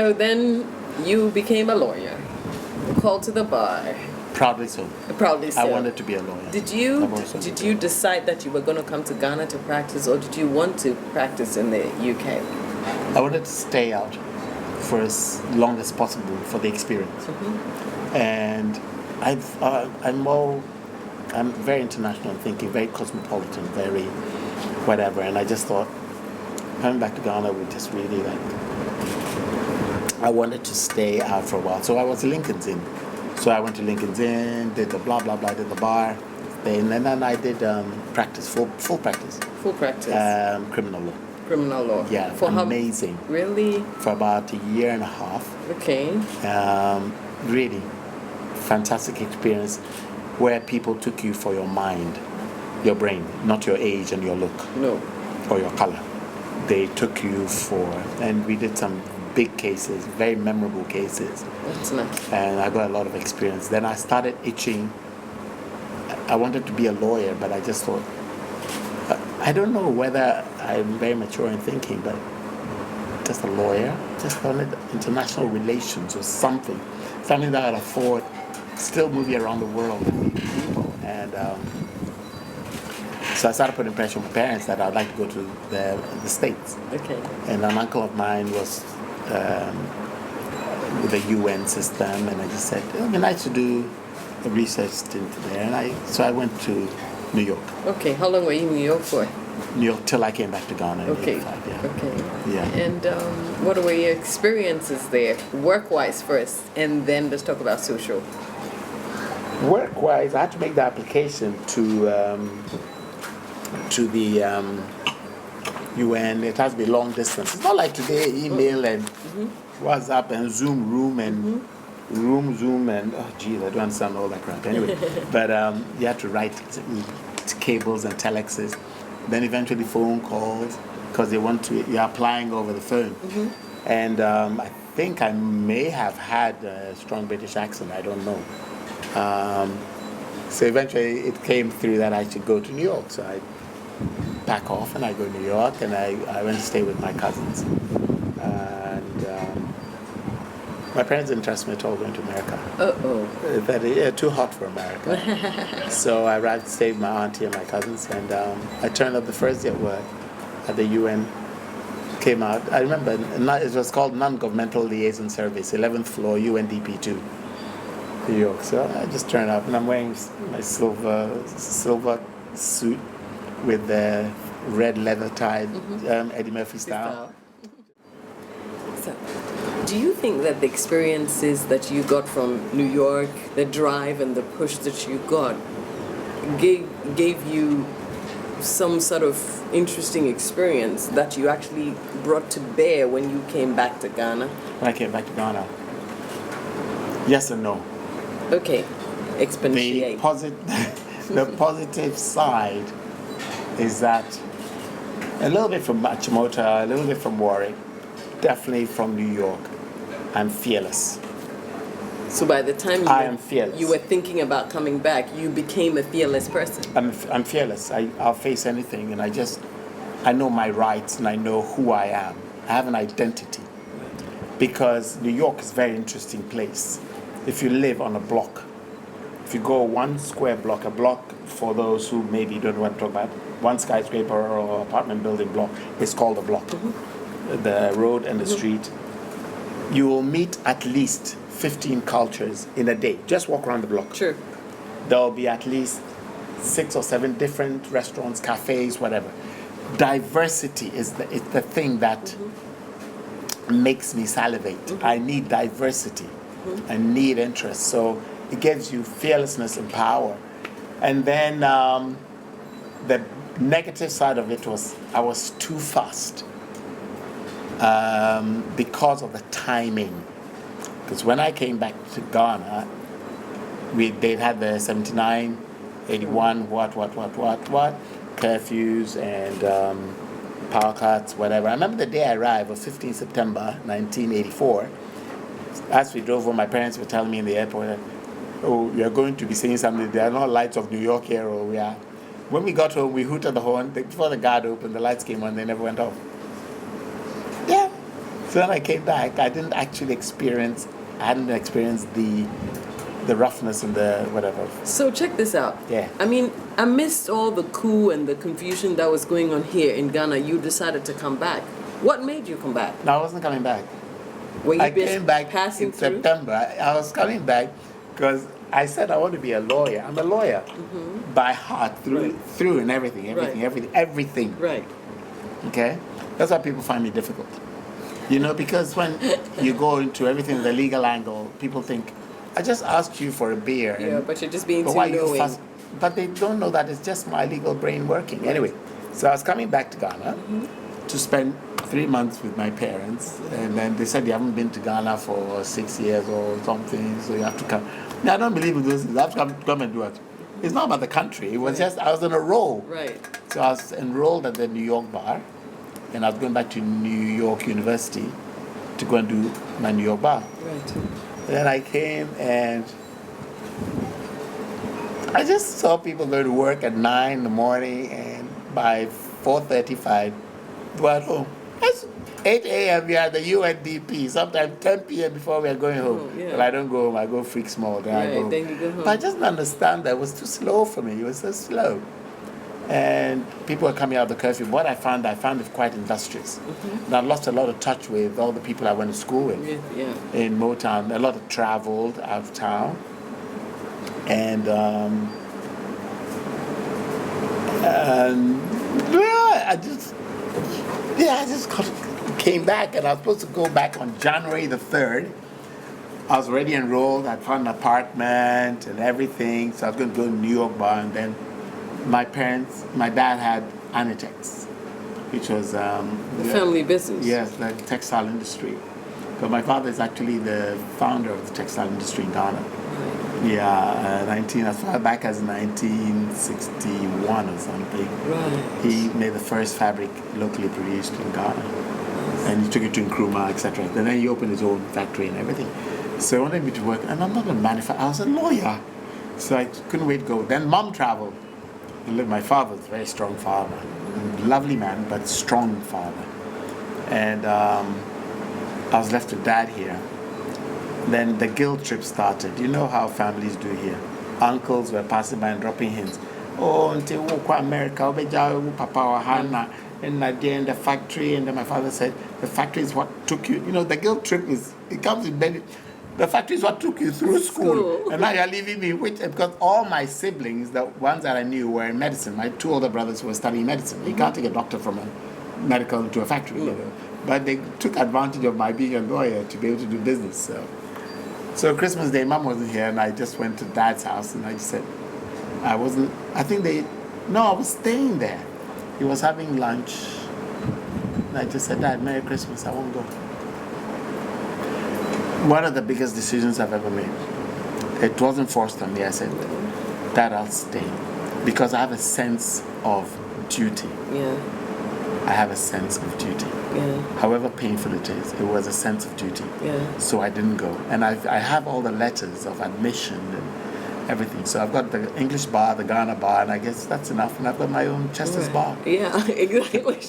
So then you became a lawyer, called to the bar. Proudly so. Proudly so. I wanted to be a lawyer. Did you decide that you were going to come to Ghana to practice, or did you want to practice in the UK? I wanted to stay out for as long as possible for the experience. Mm-hmm. And I'm very international thinking, very cosmopolitan, very whatever. And I just thought coming back to Ghana would just really I wanted to stay out for a while. So I was in Lincoln's Inn. So I went to Lincoln's Inn, did the blah, blah, blah, did the bar thing. And then I did practice, full practice. Full practice? Criminal law. Criminal law? Yeah, for amazing. Really? For about a year and a half. Okay. Really fantastic experience where people took you for your mind, your brain, not your age and your look. No. Or your color. They took you for, and we did some big cases, very memorable cases. That's nice. And I got a lot of experience. Then I started itching. I wanted to be a lawyer, but I just thought, I don't know whether I'm very mature in thinking, but just a lawyer, just wanted international relations or something that I'd afford, still moving around the world and meet people. And so I started putting pressure on my parents that I'd like to go to the States. Okay. And an uncle of mine was with the UN system, and I just said, it would be nice to do a research stint there. And so I went to New York. Okay, how long were you in New York for? New York till I came back to Ghana in okay. 85, yeah. Okay. Yeah. And what were your experiences there, work-wise first, and then let's talk about social. Work-wise, I had to make the application to the UN. It has to be long distance. It's not like today, email and WhatsApp and Zoom room and Zoom and oh geez, I don't understand all that crap. Anyway, but you have to write cables and telexes, then eventually phone calls because they want to. You're applying over the phone, and I think I may have had a strong British accent. I don't know. So eventually it came through that I should go to New York. So I pack off and I go to New York, and I went to stay with my cousins. And my parents didn't trust me at all going to America. That too hot for America. So I arrived to stay with my auntie and my cousins, and I turned up the first day at work at the UN. Came out. I remember it was called Non-Governmental Liaison Service, 11th floor, UNDP 2, New York. So I just turned up, and I'm wearing my silver suit with the red leather tie, Eddie Murphy style. So, do you think that the experiences that you got from New York, the drive and the push that you got, gave you some sort of interesting experience that you actually brought to bear when you came back to Ghana? When I came back to Ghana, yes and no. Okay, expatiate. The positive side is that a little bit from Achimota, a little bit from Warwick, definitely from New York, I'm fearless. So by the time I am fearless. You were thinking about coming back, you became a fearless person. I'm fearless. I'll face anything, and I know my rights, and I know who I am. I have an identity. Because New York is a very interesting place. If you live on a block, if you go one square block, a block for those who maybe don't want to talk about, one skyscraper or apartment building block, it's called a block. The road and the street. You will meet at least 15 cultures in a day. Just walk around the block. Sure. There will be at least 6 or 7 different restaurants, cafes, whatever. Diversity is the thing that makes me salivate. I need diversity. I need interest. So it gives you fearlessness and power. And then the negative side of it was I was too fast because of the timing. Because when I came back to Ghana, they had the 79, 81, what, curfews and power cuts, whatever. I remember the day I arrived was 15 September 1984. As we drove home, my parents were telling me in the airport, oh, you're going to be seeing something. There are no lights of New York here, or we are. When we got home, we hooted the horn. Before the guard opened, the lights came on, they never went off. Yeah. So when I came back, I hadn't experienced the roughness and the whatever. So check this out. Yeah. I mean, amidst all the coup and the confusion that was going on here in Ghana, you decided to come back. What made you come back? No, I wasn't coming back. Were you I came back passing in through? September. I was coming back because I said I want to be a lawyer. I'm a lawyer by heart, through and everything. Right. Okay? That's why people find me difficult. You know, because when you go into everything, the legal angle, people think, I just asked you for a beer. Yeah, but you're just being but too why you knowing. fuss? But they don't know that it's just my legal brain working. Right. Anyway, so I was coming back to Ghana to spend 3 months with my parents, and then they said you haven't been to Ghana for 6 years or something, so you have to come. Now, I don't believe in those things. I have to come and do it. It's not about the country. It was just I was on a roll. Right. So I was enrolled at the New York bar, and I was going back to New York University to go and do my New York bar. Right. Then I came and I just saw people go to work at 9 in the morning, and by 4:35, we're at home. It's 8 a.m. we are at the UNDP, sometimes 10 p.m. before we are going home. Oh, yeah. But I don't go home, I go freak small, then I go home. Then you go home. But I just didn't understand that it was too slow for me. It was so slow. And people were coming out of the curfew. What I found it quite industrious. And I lost a lot of touch with all the people I went to school with Yeah. in Motown. A lot of traveled out of town. And I just came back, and I was supposed to go back on January the 3rd. I was already enrolled. I'd found an apartment and everything, so I was going to go to New York bar, and then my dad had Anitex, which was The family business. yes, the textile industry. But my father is actually the founder of the textile industry in Ghana. Yeah, as far back as 1961 or something. Right. He made the first fabric locally produced in Ghana, and he took it to Nkrumah, etc. And then he opened his own factory and everything. So he wanted me to work, and I'm not a manufacturer. I was a lawyer, so I couldn't wait to go. Then Mom traveled, and look, my father was a very strong father, lovely man, but strong father. And I was left with Dad here. Then the guilt trip started. You know how families do here. Uncles were passing by and dropping hints. Oh, until we go America, Papa or Hannah, and in the factory. And then my father said, the factory is what took you. You know, the guilt trip it comes in many. The factory is what took you through school. And now you're leaving me, because all my siblings, the ones that I knew, were in medicine. My 2 older brothers were studying medicine. You can't take a doctor from a medical to a factory. You know. But they took advantage of my being a lawyer to be able to do business. So Christmas Day, Mom wasn't here, and I just went to Dad's house, and I just said, I was staying there. He was having lunch, and I just said, Dad, Merry Christmas, I won't go. One of the biggest decisions I've ever made. It wasn't forced on me. I said, Dad, I'll stay, because I have a sense of duty. Yeah. I have a sense of duty. Yeah. However painful it is, it was a sense of duty. Yeah. So I didn't go. And I have all the letters of admission and everything. So I've got the English bar, the Ghana bar, and I guess that's enough. And I've got my own Chester's bar. Yeah, exactly.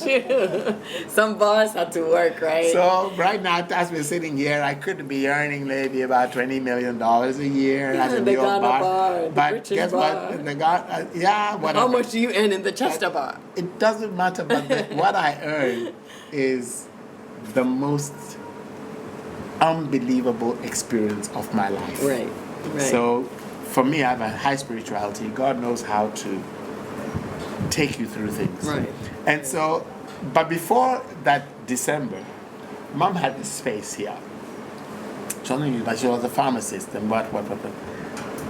Some bars have to work, right? So right now, as we're sitting here, I could be earning maybe about $20 million a year as a New York Ghana bar, the but British guess bar. what? The Ghana, whatever. How much do you earn in the Chester bar? It doesn't matter, but what I earn is the most unbelievable experience of my life. Right. So for me, I have a high spirituality. God knows how to take you through things. Right. And so, but before that December, Mom had this space here. She was a pharmacist and what.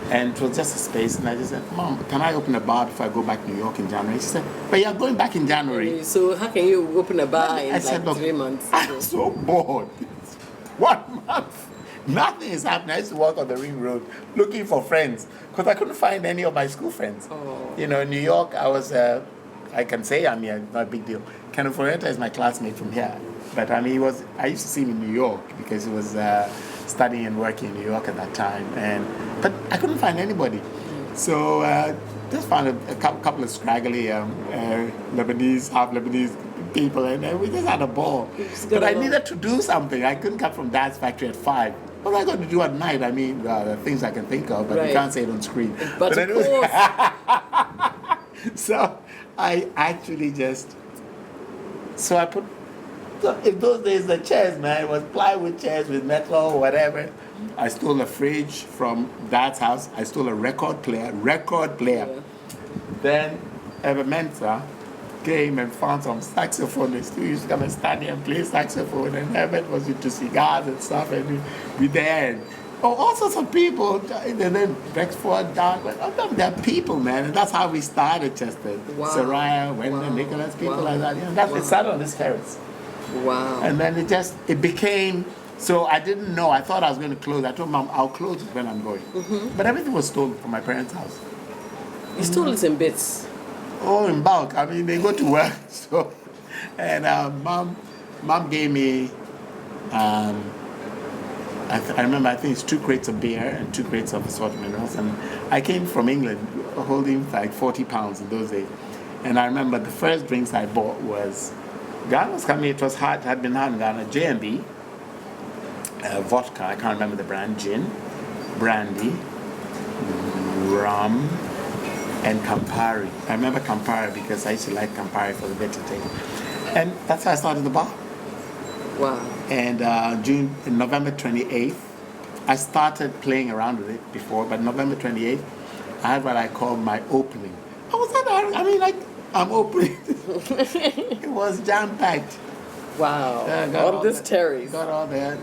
And it was just a space, and I just said, Mom, can I open a bar before I go back to New York in January? She said, but you're going back in January. So how can you open a bar in I said, look, 3 months? I'm so bored. 1 month. Nothing is happening. I used to walk on the Ring Road looking for friends because I couldn't find any of my school friends. Oh. You know, in New York, I can say I'm here, not a big deal. Kenneth Foretta is my classmate from here. But I mean, I used to see him in New York because he was studying and working in New York at that time. But I couldn't find anybody. So just found a couple of scraggly Lebanese, half Lebanese people, and then we just had a ball. But I needed to do something. I couldn't come from Dad's factory at 5. What was I going to do at night? I mean, the things I can think of, but you can't say it on screen. But of course. So I actually just, so in those days, the chairs, man, it was plywood chairs with metal or whatever. I stole a fridge from Dad's house. I stole a record player. Yeah. Then Eva Mensa came and found some saxophonists who used to come and stand here and play saxophone, and Herbert was into cigars and stuff, and we there. And, all sorts of people, and then Rexford, Doug, they're people, man, and that's how we started Chester. Wow. Soraya, Wendell, Nicholas, people like that. It started on this terrace. Wow. And then it became, so I didn't know. I thought I was going to close. I told Mom, I'll close it when I'm going. But everything was stolen from my parents' house. You stole it in bits? Oh, in bulk. I mean, they go to work. So, and Mom gave me, I remember, I think it's 2 crates of beer and 2 crates of assorted minerals. And I came from England holding like 40 pounds in those days. And I remember the first drinks I bought was, Ghana was coming, it was hard, had been hard in Ghana, J&B, vodka, I can't remember the brand, gin, brandy, rum, and Campari. I remember Campari because I used to like Campari for the bitter taste. And that's how I started the bar. Wow. And November 28th, I started playing around with it before, but November 28th, I had what I called my opening. How was that? I mean, I'm opening. It was jam-packed. Wow. On this terrace. Got all there.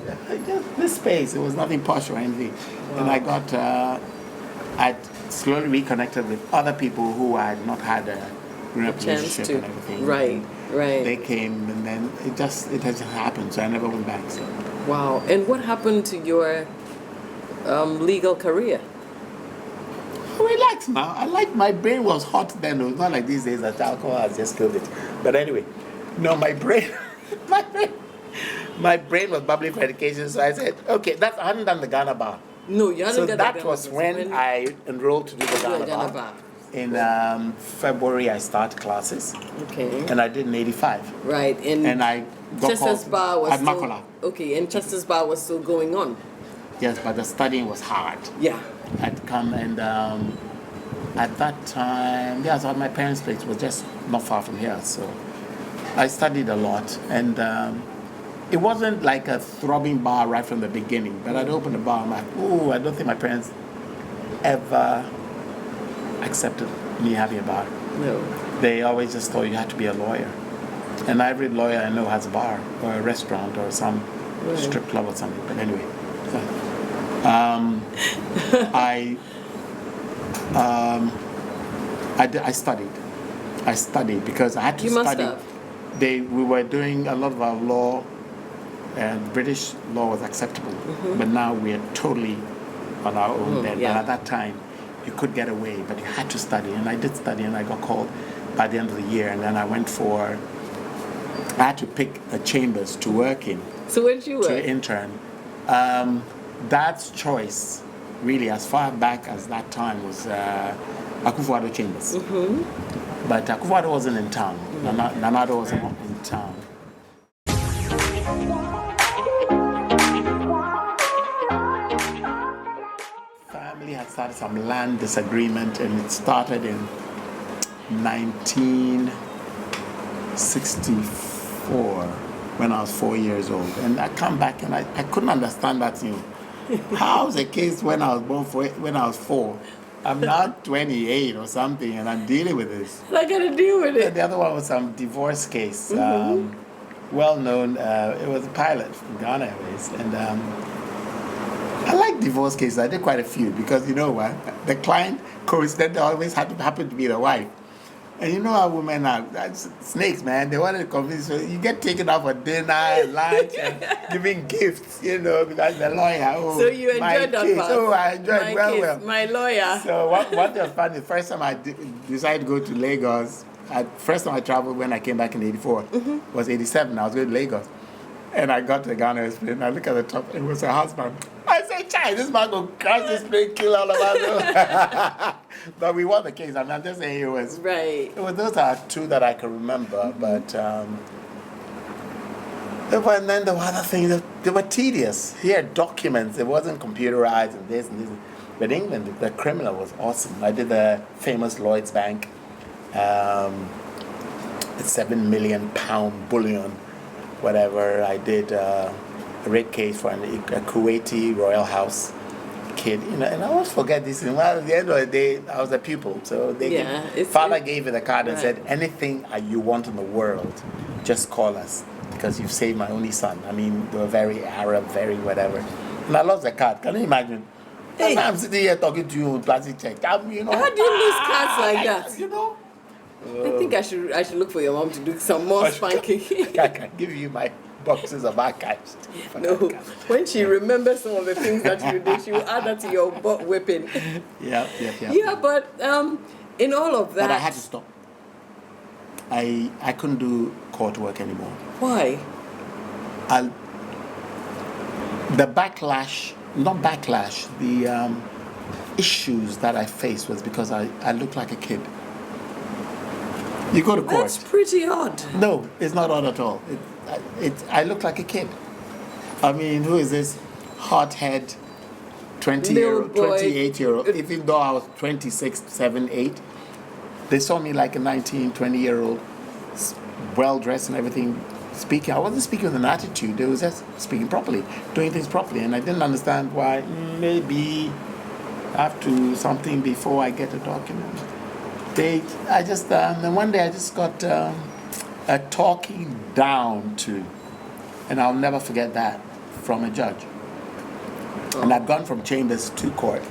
Just this space. It was nothing posh or anything. Wow. And I got, I slowly reconnected with other people who I had not had a grown-up relationship and everything. Right. They came, and then it has just happened, so I never went back. So. Wow. And what happened to your legal career? Relax now. My brain was hot then. It was not like these days that alcohol has just killed it. But anyway, no, my brain was bubbling for education. So I said, okay, I hadn't done the Ghana bar. No, you hadn't done the Ghana bar. So that was when I enrolled to do the Ghana bar. In February, I started classes. Okay. And I did in 85. Right. And I got Chester's bar was at Makola. Okay, and Chester's bar was still going on. Yes, but the studying was hard. Yeah. I'd come and at that time, so my parents' place was just not far from here. So I studied a lot. And it wasn't like a throbbing bar right from the beginning. But I'd open the bar, I'm like, ooh, I don't think my parents ever accepted me having a bar. No. They always just thought you had to be a lawyer. And every lawyer I know has a bar or a restaurant or some strip club or something. But anyway, I studied. I studied because I had to study. Must have. We were doing a lot of our law, and British law was acceptable. But now we are totally on our own then. Yeah. And at that time, you could get away, but you had to study. And I did study, and I got called by the end of the year. And then I had to pick a chambers to work in. So where did you work? To intern. Dad's choice, really, as far back as that time, was Akufo-Addo Chambers. But Akufo-Addo wasn't in town. Nana-Addo wasn't in town. Family had started some land disagreement, and it started in 1964 when I was 4 years old. And I come back and I couldn't understand that thing. How's the case when I was born when I was 4? I'm now 28 or something, and I'm dealing with this. I gotta deal with it. The other one was some divorce case, well known. It was a pilot from Ghana Airways, and I like divorce cases. I did quite a few because you know what? The client coincidentally always happened to be the wife. And you know how women are, snakes, man. They wanted to convince you. You get taken out for dinner and lunch and giving gifts, because the lawyer. Oh, so you enjoyed that part? Oh, I enjoyed well. My lawyer. So what was funny, the first time I decided to go to Lagos, first time I traveled when I came back in 84 was 87. I was going to Lagos. And I got to the Ghana Express and I look at the top, it was her husband. I I said, "Chai, this man go crash this plane, kill all of us." But we won the case. I'm just saying it was. Right. Those are two that I can remember, but. And then there were other things. They were tedious. He had documents. It wasn't computerized and this and this. But in England, the criminal was awesome. I did the famous Lloyd's Bank, a £7 million bullion, whatever. I did a rape case for a Kuwaiti royal house kid. And I always forget this. And well, at the end of the day, I was a pupil. So father gave me the card and said, anything you want in the world, just call us. Because you've saved my only son. I mean, they were very Arab, very whatever. And I lost the card. Can you imagine? Hey. I'm sitting here talking to you with plastic check. How do you lose cards like that? You know? I think I should look for your mom to do some more spanking. I can give you my boxes of archives. No, when she remembers some of the things that you did, she will add that to your butt whipping. Yeah. Yeah, but in all of that... But I had to stop. I couldn't do court work anymore. Why? The issues that I faced was because I looked like a kid. You go to court. That's pretty odd. No, it's not odd at all. I look like a kid. I mean, who is this hothead 28-year-old? Even though I was 26, 7, 8, they saw me like a 19, 20-year-old, well-dressed and everything, speaking. I wasn't speaking with an attitude. They was just speaking properly, doing things properly. And I didn't understand why maybe I have to something before I get a document. And one day I just got a talking down to, and I'll never forget that, from a judge. Oh. And I'd gone from chambers to court.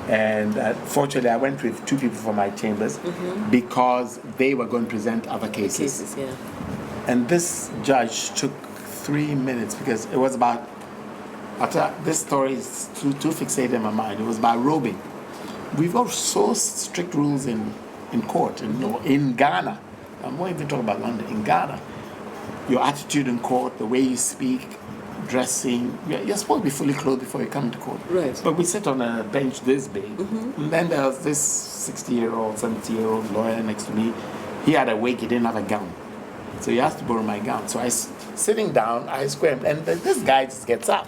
And fortunately, I went with two people from my chambers because they were going to present other cases. And this judge took 3 minutes because it was about, this story is too fixated in my mind. It was about robing. We've got so strict rules in court, in Ghana. I'm not even talking about London. In Ghana, your attitude in court, the way you speak, dressing, you're supposed to be fully clothed before you come into court. Right. But we sit on a bench this big, and then there was this 60-year-old, 70-year-old lawyer next to me. He had a wig, he didn't have a gown. So he asked to borrow my gown. So sitting down, I squirmed, and this guy just gets up,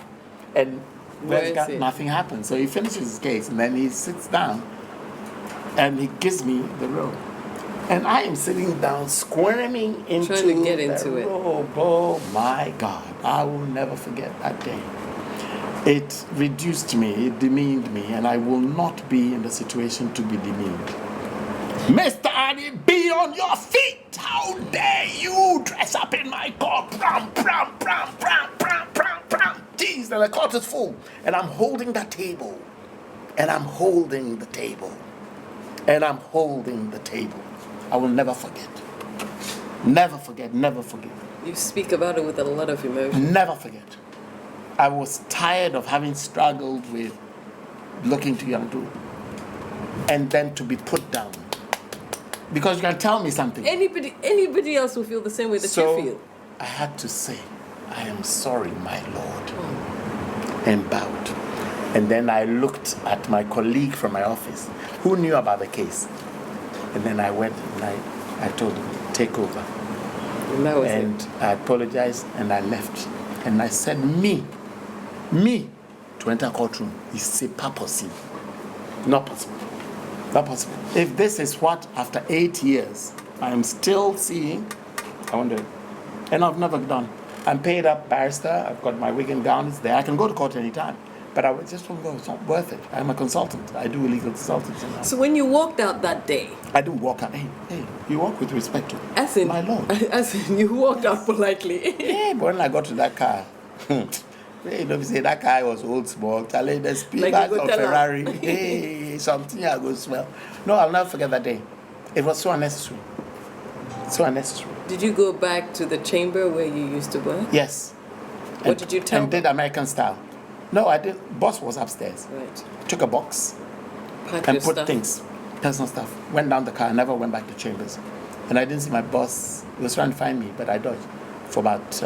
and nothing happens. So he finishes his case, and then he sits down, and he gives me the robe. And I am sitting down, squirming into trying to get into it. Oh my God. I will never forget that day. It reduced me, it demeaned me, and I will not be in the situation to be demeaned. Mr. Adi, be on your feet! How dare you dress up in my court? Jeez, and the court is full. And I'm holding that table. And I'm holding the table. And I'm holding the table. I will never forget. Never forget, never forget. You speak about it with a lot of emotion. Never forget. I was tired of having struggled with looking to Andoh. And then to be put down. Because you can tell me something. Anybody else will feel the same way that you feel. I had to say, I am sorry, my Lord. And bowed. And then I looked at my colleague from my office who knew about the case. And then I went and I told him, take over. And that was it. I apologized and I left. And I said, me, to enter a courtroom is purposely not possible. Not possible. If this is what, after 8 years, I am still seeing, I wonder, and I've never done. I'm paid up barrister, I've got my wig and gown, it's there. I can go to court anytime. But I just don't go. It's not worth it. I'm a consultant. I do legal consultancy. So when you walked out that day, I didn't walk out. Hey, you walk with respect to as in, my Lord. As in, you walked out politely. Yeah, but when I got to that car, you know, say that car was old small. The speed back of Ferrari. Hey, something I go smell. No, I'll never forget that day. It was so unnecessary. So unnecessary. Did you go back to the chamber where you used to work? Yes. What did you tell them? And did American style. No, I didn't. Boss was upstairs. Right. Took a box and put things, personal stuff. Went down the car. I never went back to chambers. And I didn't see my boss. He was trying to find me, but I dodged for about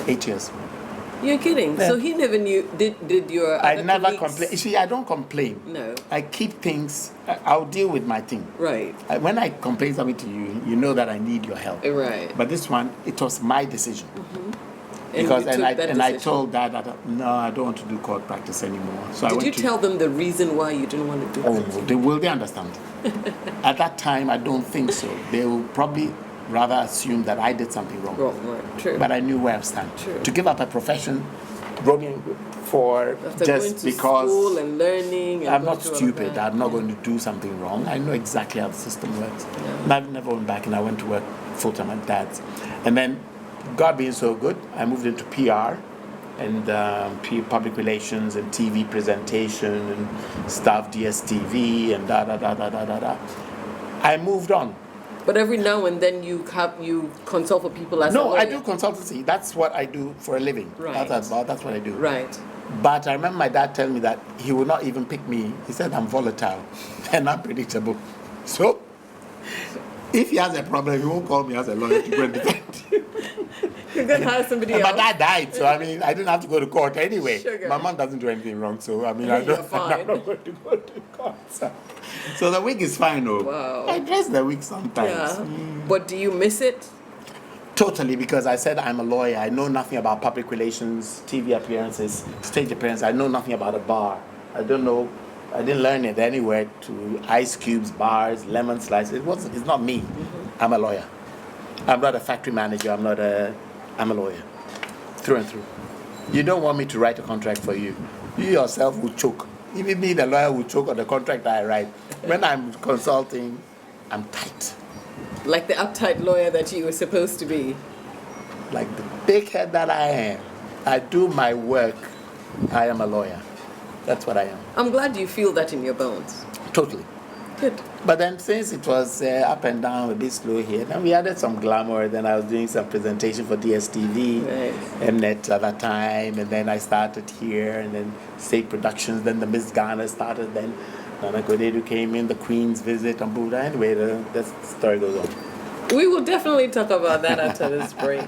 8 years. You're kidding. Yeah. So he never knew. Did your I other never colleagues- complain. You see, I don't complain. No. I keep things. I'll deal with my thing. Right. When I complain something to you, you know that I need your help. Right. But this one, it was my decision. And Because you took that I decision. told Dad that no, I don't want to do court practice anymore. So I Did went you to, tell them the reason why you didn't want to do Oh it? no, will they understand? At that time, I don't think so. They will probably rather assume that I did something wrong. Wrong, right. True. But I knew where I stand. True. To give up a profession, Romy, for After going just to because school and learning, and I'm going not through all of stupid. that. I'm not going to do something wrong. I know exactly how the system works. Yeah. And I've never went back, and I went to work full time at Dad's. And then, God being so good, I moved into PR and public relations and TV presentation and stuff, DSTV and da da da da da da da. I moved on. But every now and then you consult for people as a No, lawyer. I do consultancy. That's what I do for a living. Right. That's what I do. Right. But I remember my dad telling me that he would not even pick me. He said I'm volatile and unpredictable. So if he has a problem, he won't call me as a lawyer to go and defend. You're gonna hire somebody And else. my dad died, so I mean, I didn't have to go to court anyway. Sugar. My mom doesn't do anything wrong, so I mean, You're I'm not fine. going to go to court. So the wig is fine, though. Wow. I dress the wig sometimes. Yeah. But do you miss it? Totally, because I said I'm a lawyer. I know nothing about public relations, TV appearances, stage appearances. I know nothing about a bar. I don't know. I didn't learn it anywhere to ice cubes, bars, lemon slices. It's not me. I'm a lawyer. I'm not a factory manager. I'm a lawyer. Through and through. You don't want me to write a contract for you. You yourself will choke. Even me, the lawyer, will choke on the contract that I write. When I'm consulting, I'm tight. Like the uptight lawyer that you were supposed to be. Like the big head that I am. I do my work. I am a lawyer. That's what I am. I'm glad you feel that in your bones. Totally. Good. But then since it was up and down, a bit slow here, then we added some glamour. Then I was doing some presentation for DSTV, Nice. Mnet at that time, and then I started here, and then State Productions, then the Miss Ghana started, then Nana Kodedu came in, the Queen's visit, and Buddha. Anyway, the story goes on. We will definitely talk about that after this break.